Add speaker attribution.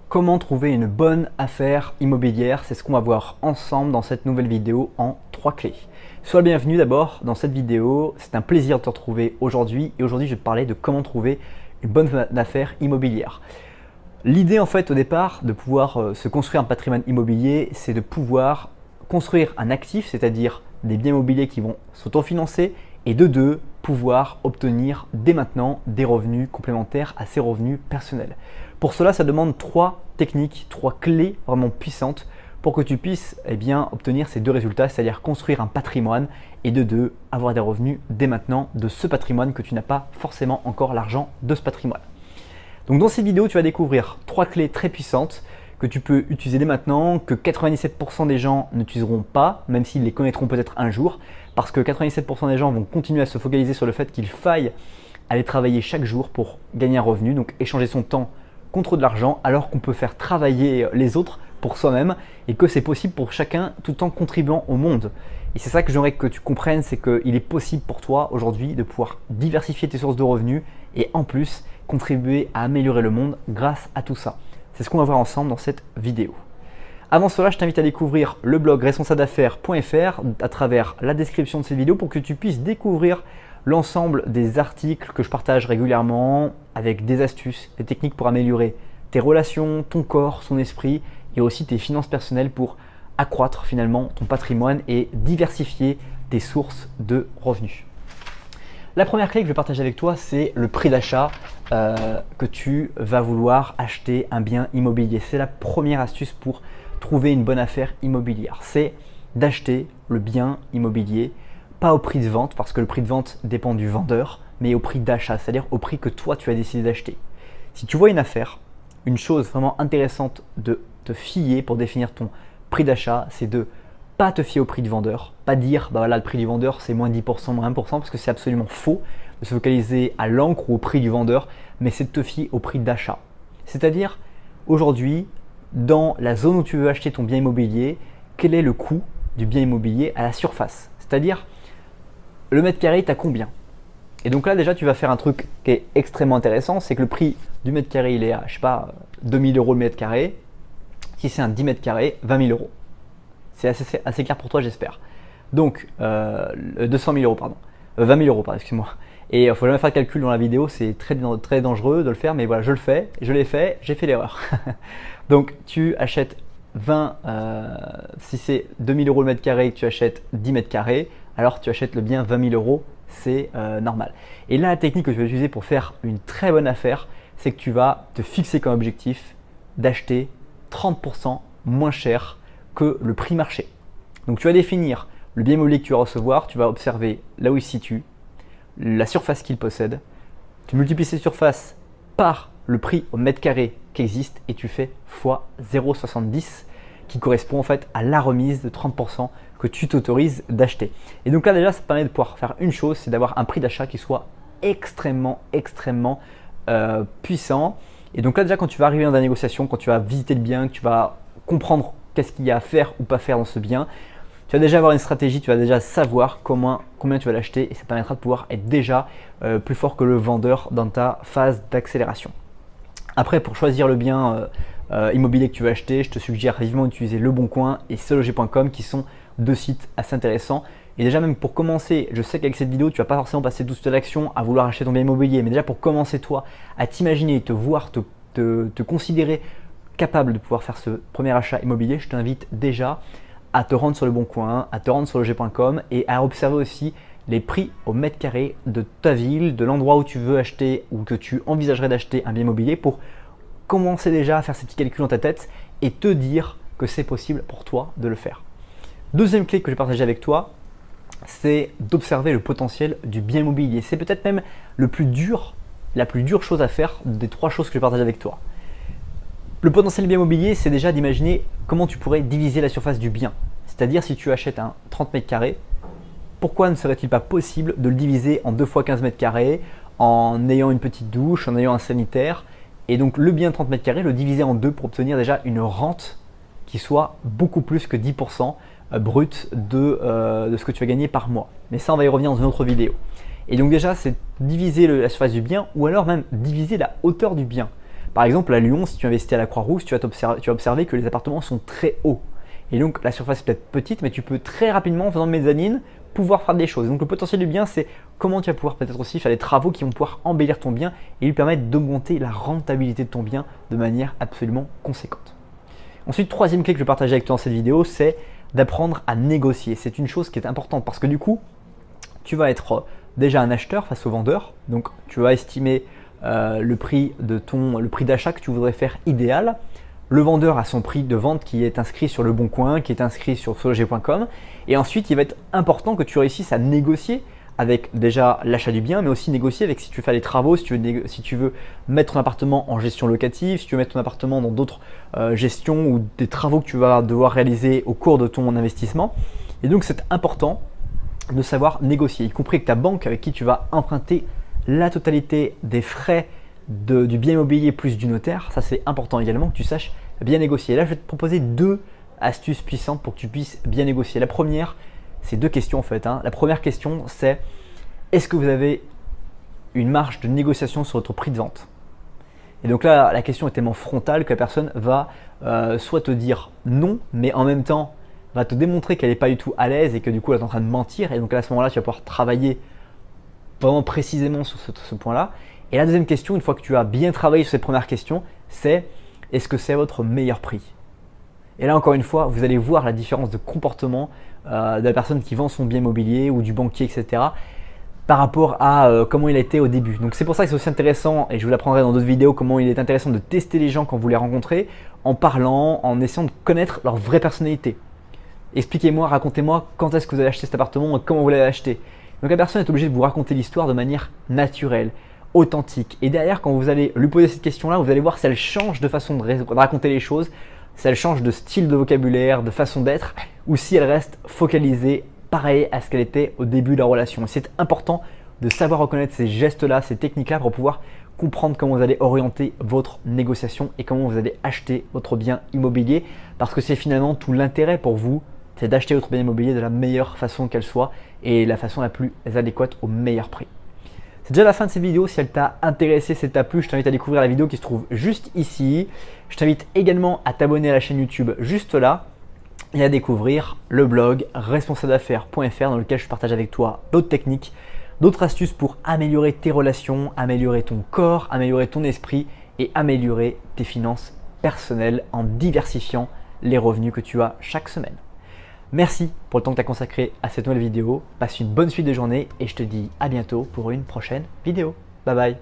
Speaker 1: Comment trouver une bonne affaire immobilière? C'est ce qu'on va voir ensemble dans cette nouvelle vidéo en 3 clés. Sois le bienvenu d'abord dans cette vidéo, c'est un plaisir de te retrouver aujourd'hui et aujourd'hui je vais te parler de comment trouver une bonne affaire immobilière. L'idée en fait au départ de pouvoir se construire un patrimoine immobilier, c'est de pouvoir construire un actif, c'est-à-dire des biens immobiliers qui vont s'autofinancer et de deux, pouvoir obtenir dès maintenant des revenus complémentaires à ses revenus personnels. Pour cela, ça demande 3 techniques, 3 clés vraiment puissantes pour que tu puisses obtenir ces deux résultats, c'est-à-dire construire un patrimoine et de deux, avoir des revenus dès maintenant de ce patrimoine que tu n'as pas forcément encore l'argent de ce patrimoine. Donc dans cette vidéo, tu vas découvrir 3 clés très puissantes que tu peux utiliser dès maintenant, que 97% des gens n'utiliseront pas, même s'ils les connaîtront peut-être un jour, parce que 97% des gens vont continuer à se focaliser sur le fait qu'il faille aller travailler chaque jour pour gagner un revenu, donc échanger son temps contre de l'argent, alors qu'on peut faire travailler les autres pour soi-même et que c'est possible pour chacun tout en contribuant au monde. Et c'est ça que j'aimerais que tu comprennes, c'est qu'il est possible pour toi aujourd'hui de pouvoir diversifier tes sources de revenus et en plus contribuer à améliorer le monde grâce à tout ça. C'est ce qu'on va voir ensemble dans cette vidéo. Avant cela, je t'invite à découvrir le blog responsableaffaires.fr à travers la description de cette vidéo pour que tu puisses découvrir l'ensemble des articles que je partage régulièrement avec des astuces, des techniques pour améliorer tes relations, ton corps, son esprit et aussi tes finances personnelles pour accroître finalement ton patrimoine et diversifier tes sources de revenus. La première clé que je vais partager avec toi, c'est le prix d'achat que tu vas vouloir acheter un bien immobilier. C'est la première astuce pour trouver une bonne affaire immobilière. C'est d'acheter le bien immobilier, pas au prix de vente, parce que le prix de vente dépend du vendeur, mais au prix d'achat, c'est-à-dire au prix que toi tu as décidé d'acheter. Si tu vois une affaire, une chose vraiment intéressante de te fier pour définir ton prix d'achat, c'est de pas te fier au prix du vendeur, pas dire bah voilà, le prix du vendeur c'est moins 10%, moins 1%, parce que c'est absolument faux de se focaliser à l'encre ou au prix du vendeur, mais c'est de te fier au prix d'achat. C'est-à-dire aujourd'hui, dans la zone où tu veux acheter ton bien immobilier, quel est le coût du bien immobilier à la surface? C'est-à-dire le mètre carré est à combien? Et donc là déjà tu vas faire un truc qui est extrêmement intéressant, c'est que le prix du mètre carré il est à, je sais pas, 2000 € le mètre carré. Si c'est un 10 mètres carrés, 20 000 €. C'est assez clair pour toi, j'espère. Donc, 200 000 €, pardon. 20 000 €, pardon, excuse-moi. Et il ne faut jamais faire de calcul dans la vidéo, c'est très dangereux de le faire, mais voilà, je le fais, je l'ai fait, j'ai fait l'erreur. Donc, tu achètes si c'est 2000 € le mètre carré et que tu achètes 10 mètres carrés, alors tu achètes le bien 20 000 €, c'est normal. Et là, la technique que tu vas utiliser pour faire une très bonne affaire, c'est que tu vas te fixer comme objectif d'acheter 30% moins cher que le prix marché. Donc tu vas définir le bien immobilier que tu vas recevoir, tu vas observer là où il se situe, la surface qu'il possède, tu multiplies ces surfaces par le prix au mètre carré qui existe et tu fais x 0,70 qui correspond en fait à la remise de 30% que tu t'autorises d'acheter. Et donc là déjà ça te permet de pouvoir faire une chose, c'est d'avoir un prix d'achat qui soit extrêmement puissant. Et donc là déjà quand tu vas arriver dans la négociation, quand tu vas visiter le bien, que tu vas comprendre qu'est-ce qu'il y a à faire ou pas faire dans ce bien, tu vas déjà avoir une stratégie, tu vas déjà savoir combien tu vas l'acheter et ça te permettra de pouvoir être déjà plus fort que le vendeur dans ta phase d'accélération. Après pour choisir le bien immobilier que tu veux acheter, je te suggère vivement d'utiliser Leboncoin et seloger.com qui sont deux sites assez intéressants. Et déjà même pour commencer, je sais qu'avec cette vidéo, tu ne vas pas forcément passer tout à l'action à vouloir acheter ton bien immobilier, mais déjà pour commencer toi à t'imaginer, te voir, te considérer capable de pouvoir faire ce premier achat immobilier, je t'invite déjà à te rendre sur Leboncoin, à te rendre sur seloger.com et à observer aussi les prix au mètre carré de ta ville, de l'endroit où tu veux acheter ou que tu envisagerais d'acheter un bien immobilier pour commencer déjà à faire ces petits calculs dans ta tête et te dire que c'est possible pour toi de le faire. Deuxième clé que je vais partager avec toi, c'est d'observer le potentiel du bien immobilier. C'est peut-être même la plus dure chose à faire des 3 choses que je vais partager avec toi. Le potentiel du bien immobilier, c'est déjà d'imaginer comment tu pourrais diviser la surface du bien. C'est-à-dire si tu achètes un 30 mètres carrés, pourquoi ne serait-il pas possible de le diviser en 2 fois 15 mètres carrés en ayant une petite douche, en ayant un sanitaire et donc le bien 30 mètres carrés, le diviser en 2 pour obtenir déjà une rente qui soit beaucoup plus que 10% brut de ce que tu vas gagner par mois. Mais ça, on va y revenir dans une autre vidéo. Et donc déjà, c'est diviser la surface du bien ou alors même diviser la hauteur du bien. Par exemple, à Lyon, si tu investis à la Croix-Rousse, tu vas observer que les appartements sont très hauts. Et donc la surface est peut-être petite, mais tu peux très rapidement, en faisant de mezzanine, pouvoir faire des choses. Donc le potentiel du bien, c'est comment tu vas pouvoir peut-être aussi faire des travaux qui vont pouvoir embellir ton bien et lui permettre d'augmenter la rentabilité de ton bien de manière absolument conséquente. Ensuite, troisième clé que je vais partager avec toi dans cette vidéo, c'est d'apprendre à négocier. C'est une chose qui est importante parce que du coup, tu vas être déjà un acheteur face au vendeur. Donc tu vas estimer le prix d'achat que tu voudrais faire idéal. Le vendeur a son prix de vente qui est inscrit sur Le Bon Coin, qui est inscrit sur sologer.com. Et ensuite, il va être important que tu réussisses à négocier avec déjà l'achat du bien, mais aussi négocier avec si tu fais des travaux, si tu veux mettre ton appartement en gestion locative, si tu veux mettre ton appartement dans d'autres gestions ou des travaux que tu vas devoir réaliser au cours de ton investissement. Et donc, c'est important de savoir négocier, y compris avec ta banque avec qui tu vas emprunter la totalité des frais du bien immobilier plus du notaire. Ça, c'est important également que tu saches bien négocier. Et là, je vais te proposer deux astuces puissantes pour que tu puisses bien négocier. La première, c'est deux questions en fait. La première question, c'est est-ce que vous avez une marge de négociation sur votre prix de vente? Et donc là, la question est tellement frontale que la personne va soit te dire non, mais en même temps va te démontrer qu'elle n'est pas du tout à l'aise et que du coup elle est en train de mentir. Et donc à ce moment-là, tu vas pouvoir travailler vraiment précisément sur ce point-là. Et la deuxième question, une fois que tu as bien travaillé sur cette première question, c'est est-ce que c'est votre meilleur prix? Et là encore une fois, vous allez voir la différence de comportement de la personne qui vend son bien immobilier ou du banquier, etc. par rapport à comment il a été au début. Donc c'est pour ça que c'est aussi intéressant, et je vous l'apprendrai dans d'autres vidéos, comment il est intéressant de tester les gens quand vous les rencontrez, en parlant, en essayant de connaître leur vraie personnalité. Expliquez-moi, racontez-moi quand est-ce que vous avez acheté cet appartement et comment vous l'avez acheté. Donc la personne est obligée de vous raconter l'histoire de manière naturelle, authentique. Et derrière, quand vous allez lui poser cette question-là, vous allez voir si elle change de façon de raconter les choses, si elle change de style de vocabulaire, de façon d'être, ou si elle reste focalisée pareil à ce qu'elle était au début de la relation. C'est important de savoir reconnaître ces gestes-là, ces techniques-là pour pouvoir comprendre comment vous allez orienter votre négociation et comment vous allez acheter votre bien immobilier, parce que c'est finalement tout l'intérêt pour vous, c'est d'acheter votre bien immobilier de la meilleure façon qu'elle soit et la façon la plus adéquate au meilleur prix. C'est déjà la fin de cette vidéo. Si elle t'a intéressé, si elle t'a plu, je t'invite à découvrir la vidéo qui se trouve juste ici. Je t'invite également à t'abonner à la chaîne YouTube juste là et à découvrir le blog responsableaffaires.fr dans lequel je partage avec toi d'autres techniques, d'autres astuces pour améliorer tes relations, améliorer ton corps, améliorer ton esprit et améliorer tes finances personnelles en diversifiant les revenus que tu as chaque semaine. Merci pour le temps que tu as consacré à cette nouvelle vidéo. Passe une bonne suite de journée et je te dis à bientôt pour une prochaine vidéo. Bye bye.